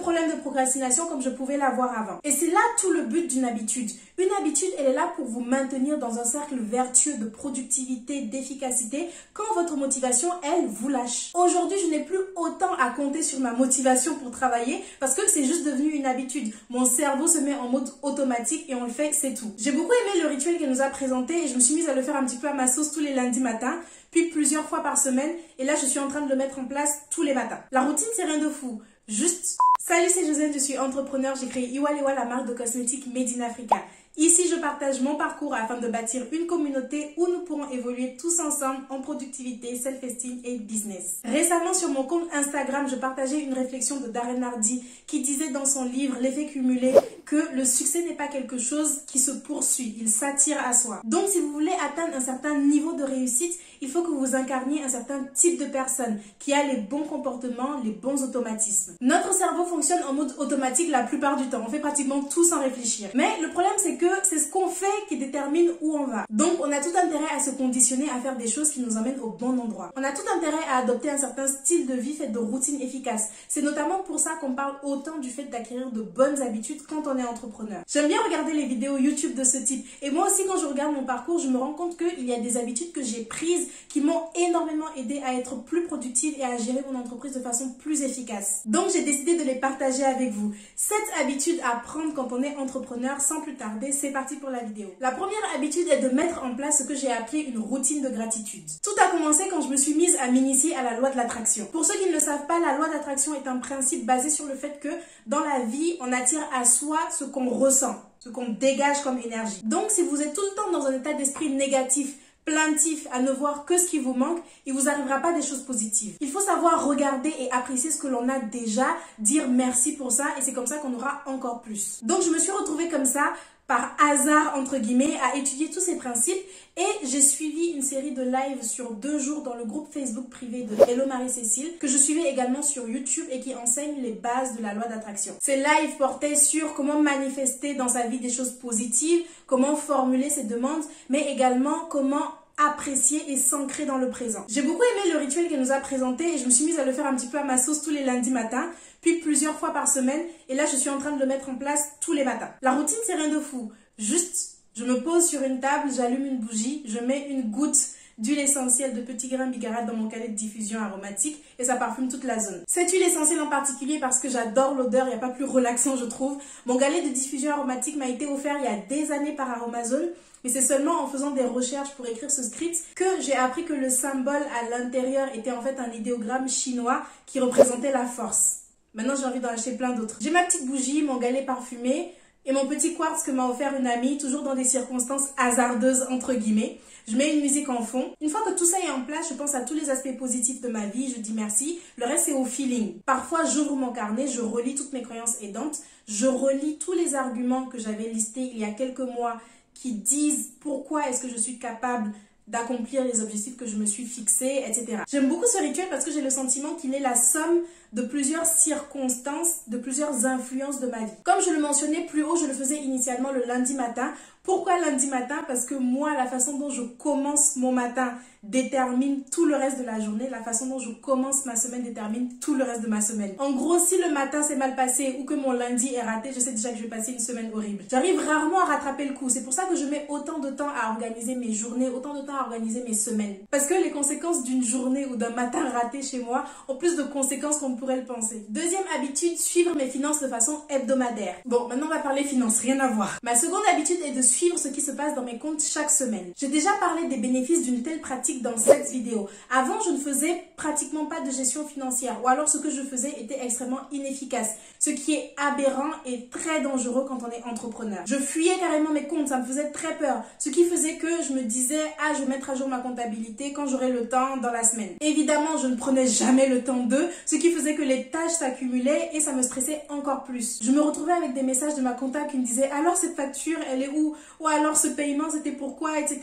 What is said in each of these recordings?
problème de procrastination comme je pouvais l'avoir avant. Et c'est là tout le but d'une habitude. Une habitude, elle est là pour vous maintenir dans un cercle vertueux de productivité, d'efficacité, quand votre motivation, elle, vous lâche. Aujourd'hui, je n'ai plus autant à compter sur ma motivation pour travailler parce que c'est juste devenu une habitude. Mon cerveau se met en mode automatique et on le fait, c'est tout. J'ai beaucoup aimé le rituel qu'elle nous a présenté et je me suis mise à le faire un petit peu à ma sauce tous les lundis matins, puis plusieurs fois par semaine, et là je suis en train de le mettre en place tous les matins. La routine, c'est rien de fou, juste... Salut, c'est Josiane, je suis entrepreneur, j'ai créé Iwalewa, la marque de cosmétiques Made in Africa. Ici, je partage mon parcours afin de bâtir une communauté où nous pourrons évoluer tous ensemble en productivité, self-esteem et business. Récemment, sur mon compte Instagram, je partageais une réflexion de Darren Hardy qui disait dans son livre L'effet cumulé que le succès n'est pas quelque chose qui se poursuit, il s'attire à soi. Donc, si vous voulez atteindre un certain niveau de réussite, il faut que vous incarniez un certain type de personne qui a les bons comportements, les bons automatismes. Notre cerveau fonctionne en mode automatique la plupart du temps. On fait pratiquement tout sans réfléchir. Mais le problème, c'est que c'est ce qu'on fait qui détermine où on va. Donc, on a tout intérêt à se conditionner à faire des choses qui nous emmènent au bon endroit. On a tout intérêt à adopter un certain style de vie fait de routines efficaces. C'est notamment pour ça qu'on parle autant du fait d'acquérir de bonnes habitudes quand on est entrepreneur. J'aime bien regarder les vidéos YouTube de ce type. Et moi aussi, quand je regarde mon parcours, je me rends compte qu'il y a des habitudes que j'ai prises qui m'ont énormément aidé à être plus productive et à gérer mon entreprise de façon plus efficace. Donc, j'ai décidé de les partager avec vous. 7 habitudes à prendre quand on est entrepreneur. Sans plus tarder, c'est parti pour la vidéo. La première habitude est de mettre en place ce que j'ai appelé une routine de gratitude. Tout a commencé quand je me suis mise à m'initier à la loi de l'attraction. Pour ceux qui ne le savent pas, la loi d'attraction est un principe basé sur le fait que dans la vie, on attire à soi ce qu'on ressent, ce qu'on dégage comme énergie. Donc, si vous êtes tout le temps dans un état d'esprit négatif, plaintif, à ne voir que ce qui vous manque, il vous arrivera pas des choses positives. Il faut savoir regarder et apprécier ce que l'on a déjà, dire merci pour ça, et c'est comme ça qu'on aura encore plus. Donc, je me suis retrouvée comme ça, par hasard, entre guillemets, à étudier tous ces principes, et j'ai suivi une série de lives sur 2 jours dans le groupe Facebook privé de Hello Marie-Cécile, que je suivais également sur YouTube et qui enseigne les bases de la loi d'attraction. Ces lives portaient sur comment manifester dans sa vie des choses positives, comment formuler ses demandes, mais également comment apprécier et s'ancrer dans le présent. J'ai beaucoup aimé le rituel qu'elle nous a présenté et je me suis mise à le faire un petit peu à ma sauce tous les lundis matins, puis plusieurs fois par semaine, et là je suis en train de le mettre en place tous les matins. La routine, c'est rien de fou, juste je me pose sur une table, j'allume une bougie, je mets une goutte d'huile essentielle de petits grains bigarade dans mon calet de diffusion aromatique et ça parfume toute la zone. Cette huile essentielle en particulier parce que j'adore l'odeur, il n'y a pas plus relaxant je trouve. Mon galet de diffusion aromatique m'a été offert il y a des années par Aromazone, mais c'est seulement en faisant des recherches pour écrire ce script que j'ai appris que le symbole à l'intérieur était en fait un idéogramme chinois qui représentait la force. Maintenant j'ai envie d'en acheter plein d'autres. J'ai ma petite bougie, mon galet parfumé et mon petit quartz que m'a offert une amie, toujours dans des circonstances hasardeuses entre guillemets. Je mets une musique en fond. Une fois que tout ça est en place, je pense à tous les aspects positifs de ma vie, je dis merci. Le reste, c'est au feeling. Parfois, j'ouvre mon carnet, je relis toutes mes croyances aidantes, je relis tous les arguments que j'avais listés il y a quelques mois qui disent pourquoi est-ce que je suis capable d'accomplir les objectifs que je me suis fixés, etc. J'aime beaucoup ce rituel parce que j'ai le sentiment qu'il est la somme de plusieurs circonstances, de plusieurs influences de ma vie. Comme je le mentionnais plus haut, je le faisais initialement le lundi matin. Pourquoi lundi matin? Parce que moi, la façon dont je commence mon matin détermine tout le reste de la journée. La façon dont je commence ma semaine détermine tout le reste de ma semaine. En gros, si le matin s'est mal passé ou que mon lundi est raté, je sais déjà que je vais passer une semaine horrible. J'arrive rarement à rattraper le coup. C'est pour ça que je mets autant de temps à organiser mes journées, autant de temps à organiser mes semaines. Parce que les conséquences d'une journée ou d'un matin raté chez moi ont plus de conséquences qu'on pourrait le penser. Deuxième habitude, suivre mes finances de façon hebdomadaire. Bon, maintenant on va parler finances, rien à voir. Ma seconde habitude est de suivre ce qui se passe dans mes comptes chaque semaine. J'ai déjà parlé des bénéfices d'une telle pratique dans cette vidéo. Avant, je ne faisais pratiquement pas de gestion financière ou alors ce que je faisais était extrêmement inefficace, ce qui est aberrant et très dangereux quand on est entrepreneur. Je fuyais carrément mes comptes, ça me faisait très peur, ce qui faisait que je me disais « Ah, je vais mettre à jour ma comptabilité quand j'aurai le temps dans la semaine ». Évidemment, je ne prenais jamais le temps d'eux, ce qui faisait que les tâches s'accumulaient et ça me stressait encore plus. Je me retrouvais avec des messages de ma comptable qui me disaient « Alors cette facture, elle est où ?» ou alors ce paiement, c'était pourquoi, etc.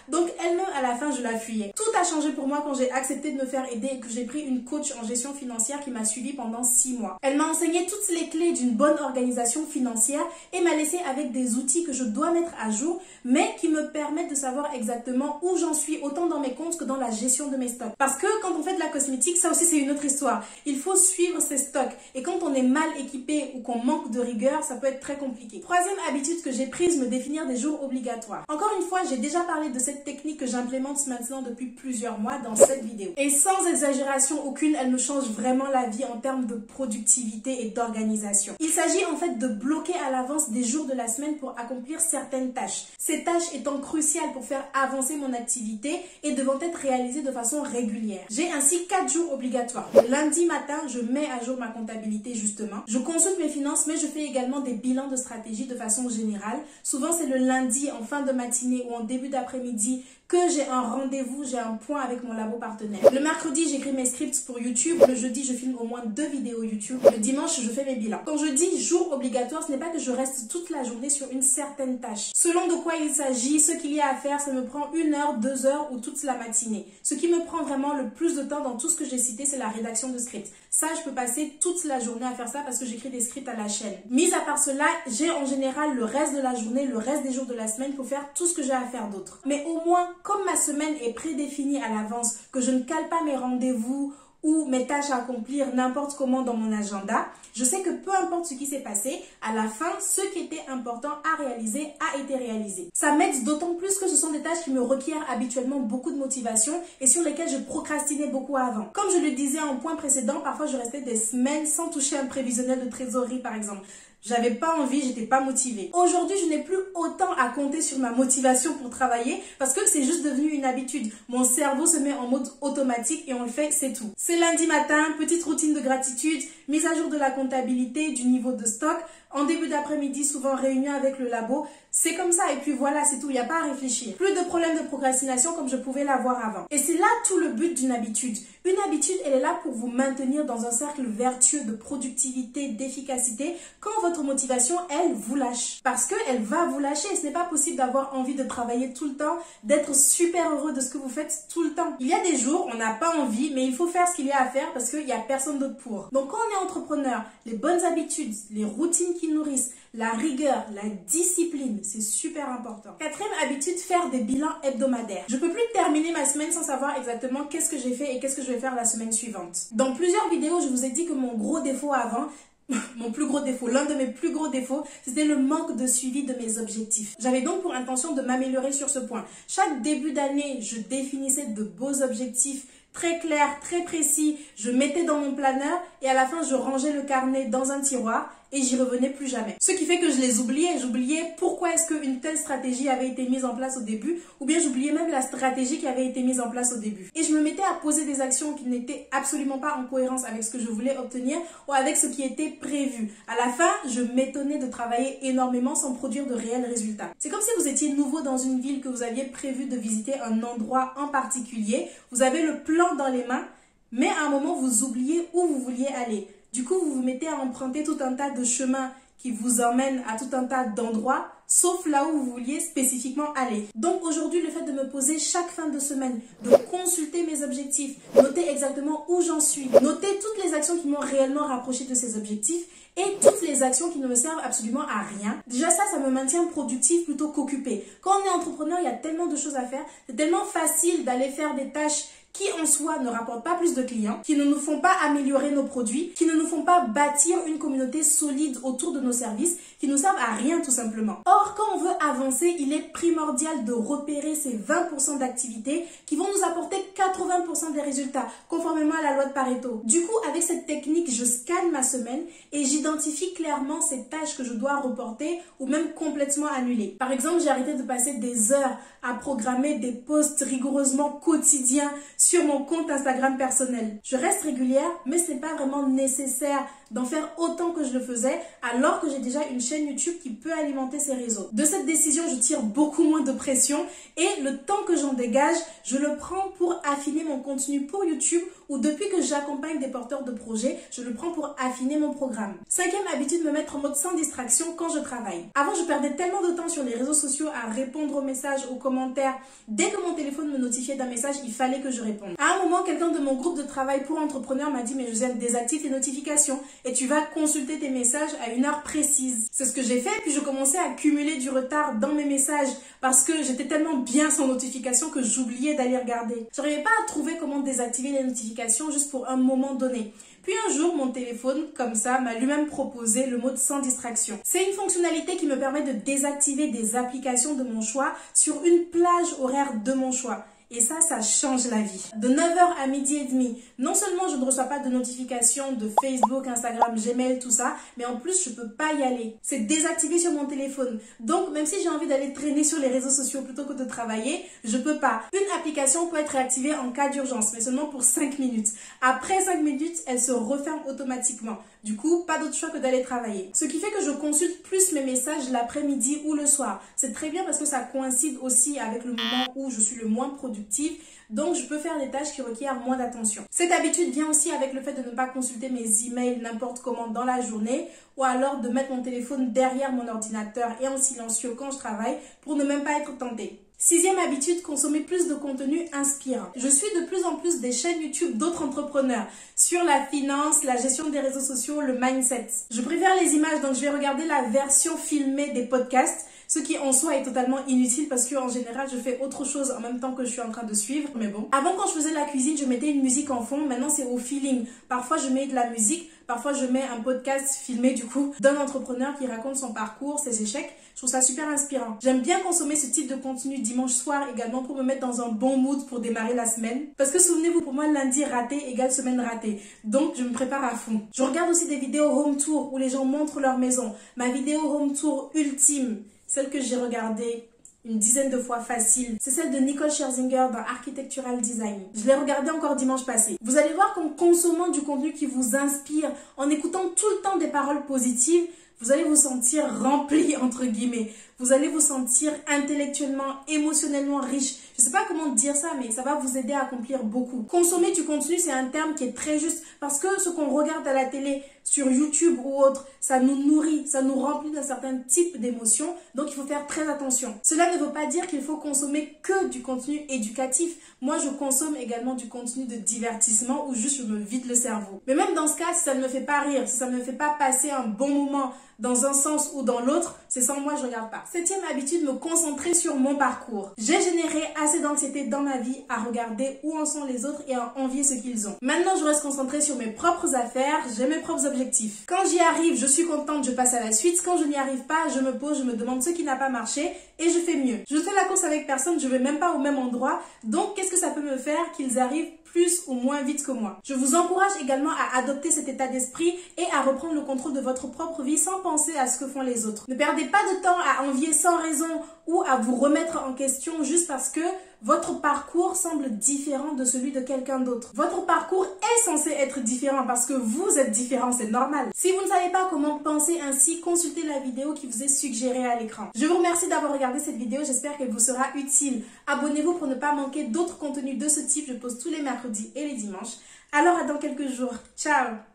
Donc elle-même, à la fin, je la fuyais. Tout a changé pour moi quand j'ai accepté de me faire aider et que j'ai pris une coach en gestion financière qui m'a suivie pendant 6 mois. Elle m'a enseigné toutes les clés d'une bonne organisation financière et m'a laissé avec des outils que je dois mettre à jour, mais qui me permettent de savoir exactement où j'en suis, autant dans mes comptes que dans la gestion de mes stocks. Parce que quand on fait de la cosmétique, ça aussi c'est une autre histoire. Il faut faut suivre ses stocks. Et quand on est mal équipé ou qu'on manque de rigueur, ça peut être très compliqué. Troisième habitude que j'ai prise, me définir des jours obligatoires. Encore une fois, j'ai déjà parlé de cette technique que j'implémente maintenant depuis plusieurs mois dans cette vidéo. Et sans exagération aucune, elle me change vraiment la vie en termes de productivité et d'organisation. Il s'agit en fait de bloquer à l'avance des jours de la semaine pour accomplir certaines tâches. Ces tâches étant cruciales pour faire avancer mon activité et devant être réalisées de façon régulière. J'ai ainsi 4 jours obligatoires. Le lundi matin, je mets à jour ma comptabilité justement. Je consulte mes finances, mais je fais également des bilans de stratégie de façon générale. Souvent, c'est le lundi en fin de matinée ou en début d'après-midi que j'ai un rendez-vous, j'ai un point avec mon labo partenaire. Le mercredi, j'écris mes scripts pour YouTube. Le jeudi, je filme au moins 2 vidéos YouTube. Le dimanche, je fais mes bilans. Quand je dis jour obligatoire, ce n'est pas que je reste toute la journée sur une certaine tâche. Selon de quoi il s'agit, ce qu'il y a à faire, ça me prend 1 heure, 2 heures ou toute la matinée. Ce qui me prend vraiment le plus de temps dans tout ce que j'ai cité, c'est la rédaction de scripts. Ça, je peux passer toute la journée à faire ça parce que j'écris des scripts à la chaîne. Mis à part cela, j'ai en général le reste de la journée, le reste des jours de la semaine pour faire tout ce que j'ai à faire d'autre. Mais au moins, comme ma semaine est prédéfinie à l'avance, que je ne cale pas mes rendez-vous ou mes tâches à accomplir n'importe comment dans mon agenda, je sais que peu importe ce qui s'est passé, à la fin, ce qui était important à réaliser a été réalisé. Ça m'aide d'autant plus que ce sont des tâches qui me requièrent habituellement beaucoup de motivation et sur lesquelles je procrastinais beaucoup avant. Comme je le disais en point précédent, parfois je restais des semaines sans toucher un prévisionnel de trésorerie par exemple. J'avais pas envie, j'étais pas motivée. Aujourd'hui, je n'ai plus autant à compter sur ma motivation pour travailler parce que c'est juste devenu une habitude. Mon cerveau se met en mode automatique et on le fait, c'est tout. C'est lundi matin, petite routine de gratitude, mise à jour de la comptabilité, du niveau de stock. En début d'après-midi, souvent réunion avec le labo. C'est comme ça et puis voilà, c'est tout, il n'y a pas à réfléchir. Plus de problème de procrastination comme je pouvais l'avoir avant. Et c'est là tout le but d'une habitude. Une habitude, elle est là pour vous maintenir dans un cercle vertueux de productivité, d'efficacité quand votre motivation, elle, vous lâche. Parce qu'elle va vous lâcher. Ce n'est pas possible d'avoir envie de travailler tout le temps, d'être super heureux de ce que vous faites tout le temps. Il y a des jours, on n'a pas envie, mais il faut faire ce qu'il y a à faire parce qu'il n'y a personne d'autre pour. Donc quand on est entrepreneur, les bonnes habitudes, les routines qui nourrissent, la rigueur, la discipline, c'est super important. Quatrième habitude, faire des bilans hebdomadaires. Je peux plus terminer ma semaine sans savoir exactement qu'est-ce que j'ai fait et qu'est-ce que je vais faire la semaine suivante. Dans plusieurs vidéos, je vous ai dit que mon gros défaut avant, l'un de mes plus gros défauts, c'était le manque de suivi de mes objectifs. J'avais donc pour intention de m'améliorer sur ce point. Chaque début d'année, je définissais de beaux objectifs très clairs, très précis. Je mettais dans mon planeur et à la fin, je rangeais le carnet dans un tiroir et j'y revenais plus jamais. Ce qui fait que je les oubliais. J'oubliais pourquoi est-ce qu'une telle stratégie avait été mise en place au début ou bien j'oubliais même la stratégie qui avait été mise en place au début. Et je me mettais à poser des actions qui n'étaient absolument pas en cohérence avec ce que je voulais obtenir ou avec ce qui était prévu. À la fin, je m'étonnais de travailler énormément sans produire de réels résultats. C'est comme si vous étiez nouveau dans une ville, que vous aviez prévu de visiter un endroit en particulier. Vous avez le plan dans les mains, mais à un moment, vous oubliez où vous vouliez aller. Du coup, vous vous mettez à emprunter tout un tas de chemins qui vous emmènent à tout un tas d'endroits, sauf là où vous vouliez spécifiquement aller. Donc aujourd'hui, le fait de me poser chaque fin de semaine, de consulter mes objectifs, noter exactement où j'en suis, noter toutes les actions qui m'ont réellement rapproché de ces objectifs et toutes les actions qui ne me servent absolument à rien. Déjà ça me maintient productif plutôt qu'occupé. Quand on est entrepreneur, il y a tellement de choses à faire, c'est tellement facile d'aller faire des tâches qui en soi ne rapportent pas plus de clients, qui ne nous font pas améliorer nos produits, qui ne nous font pas bâtir une communauté solide autour de nos services, qui nous servent à rien tout simplement. Or, quand on veut avancer, il est primordial de repérer ces 20% d'activités qui vont nous apporter 80% des résultats, conformément à la loi de Pareto. Du coup, avec cette technique, je scanne ma semaine et j'identifie clairement ces tâches que je dois reporter ou même complètement annuler. Par exemple, j'ai arrêté de passer des heures à programmer des posts rigoureusement quotidiens sur mon compte Instagram personnel. Je reste régulière, mais ce n'est pas vraiment nécessaire d'en faire autant que je le faisais, alors que j'ai déjà une chaîne YouTube qui peut alimenter ces réseaux. De cette décision, je tire beaucoup moins de pression et le temps que j'en dégage, je le prends pour affiner mon contenu pour YouTube ou depuis que j'accompagne des porteurs de projets, je le prends pour affiner mon programme. Cinquième habitude, me mettre en mode sans distraction quand je travaille. Avant, je perdais tellement de temps sur les réseaux sociaux à répondre aux messages, aux commentaires. Dès que mon téléphone me notifiait d'un message, il fallait que je réponde. À un moment, quelqu'un de mon groupe de travail pour entrepreneurs m'a dit « Mais Josiane, désactive les notifications ». et tu vas consulter tes messages à une heure précise. C'est ce que j'ai fait, puis je commençais à cumuler du retard dans mes messages parce que j'étais tellement bien sans notification que j'oubliais d'aller regarder. J'arrivais pas à trouver comment désactiver les notifications juste pour un moment donné. Puis un jour, mon téléphone, comme ça, m'a lui-même proposé le mode sans distraction. C'est une fonctionnalité qui me permet de désactiver des applications de mon choix sur une plage horaire de mon choix. Et ça change la vie. De 9h à midi et demi, non seulement je ne reçois pas de notifications de Facebook, Instagram, Gmail, tout ça, mais en plus je peux pas y aller. C'est désactivé sur mon téléphone. Donc même si j'ai envie d'aller traîner sur les réseaux sociaux plutôt que de travailler, je peux pas. Une application peut être réactivée en cas d'urgence, mais seulement pour 5 minutes. Après 5 minutes, elle se referme automatiquement. Du coup, pas d'autre choix que d'aller travailler. Ce qui fait que je consulte plus mes messages l'après-midi ou le soir. C'est très bien parce que ça coïncide aussi avec le moment où je suis le moins productive. Donc, je peux faire des tâches qui requièrent moins d'attention. Cette habitude vient aussi avec le fait de ne pas consulter mes emails n'importe comment dans la journée ou alors de mettre mon téléphone derrière mon ordinateur et en silencieux quand je travaille pour ne même pas être tentée. 6e habitude, consommer plus de contenu inspirant. Je suis de plus en plus des chaînes YouTube d'autres entrepreneurs sur la finance, la gestion des réseaux sociaux, le mindset. Je préfère les images, donc je vais regarder la version filmée des podcasts, ce qui en soi est totalement inutile parce qu'en général, je fais autre chose en même temps que je suis en train de suivre. Mais bon. Avant, quand je faisais la cuisine, je mettais une musique en fond. Maintenant, c'est au feeling. Parfois, je mets de la musique. Parfois, je mets un podcast filmé du coup d'un entrepreneur qui raconte son parcours, ses échecs. Je trouve ça super inspirant. J'aime bien consommer ce type de contenu dimanche soir également pour me mettre dans un bon mood pour démarrer la semaine. Parce que souvenez-vous, pour moi, lundi raté égale semaine ratée. Donc, je me prépare à fond. Je regarde aussi des vidéos home tour où les gens montrent leur maison. Ma vidéo home tour ultime, celle que j'ai regardée une dizaine de fois facile, c'est celle de Nicole Scherzinger dans Architectural Design. Je l'ai regardée encore dimanche passé. Vous allez voir qu'en consommant du contenu qui vous inspire, en écoutant tout le temps des paroles positives, vous allez vous sentir rempli, entre guillemets. Vous allez vous sentir intellectuellement, émotionnellement riche. Je ne sais pas comment dire ça, mais ça va vous aider à accomplir beaucoup. Consommer du contenu, c'est un terme qui est très juste parce que ce qu'on regarde à la télé, sur YouTube ou autre, ça nous nourrit, ça nous remplit d'un certain type d'émotions. Donc, il faut faire très attention. Cela ne veut pas dire qu'il faut consommer que du contenu éducatif. Moi, je consomme également du contenu de divertissement où juste je me vide le cerveau. Mais même dans ce cas, si ça ne me fait pas rire, si ça ne me fait pas passer un bon moment dans un sens ou dans l'autre, c'est sans moi, je regarde pas. 7e habitude, me concentrer sur mon parcours. J'ai généré assez d'anxiété dans ma vie à regarder où en sont les autres et à envier ce qu'ils ont. Maintenant, je reste concentrée sur mes propres affaires, j'ai mes propres objectifs. Quand j'y arrive, je suis contente, je passe à la suite. Quand je n'y arrive pas, je me pose, je me demande ce qui n'a pas marché et je fais mieux. Je fais la course avec personne, je vais même pas au même endroit. Donc, qu'est-ce que ça peut me faire qu'ils arrivent plus ou moins vite que moi? Je vous encourage également à adopter cet état d'esprit et à reprendre le contrôle de votre propre vie sans penser à ce que font les autres. Ne perdez pas de temps à envier sans raison ou à vous remettre en question juste parce que votre parcours semble différent de celui de quelqu'un d'autre. Votre parcours est censé être différent parce que vous êtes différent, c'est normal. Si vous ne savez pas comment penser ainsi, consultez la vidéo qui vous est suggérée à l'écran. Je vous remercie d'avoir regardé cette vidéo, j'espère qu'elle vous sera utile. Abonnez-vous pour ne pas manquer d'autres contenus de ce type, je poste tous les mercredis et les dimanches. Alors à dans quelques jours, ciao!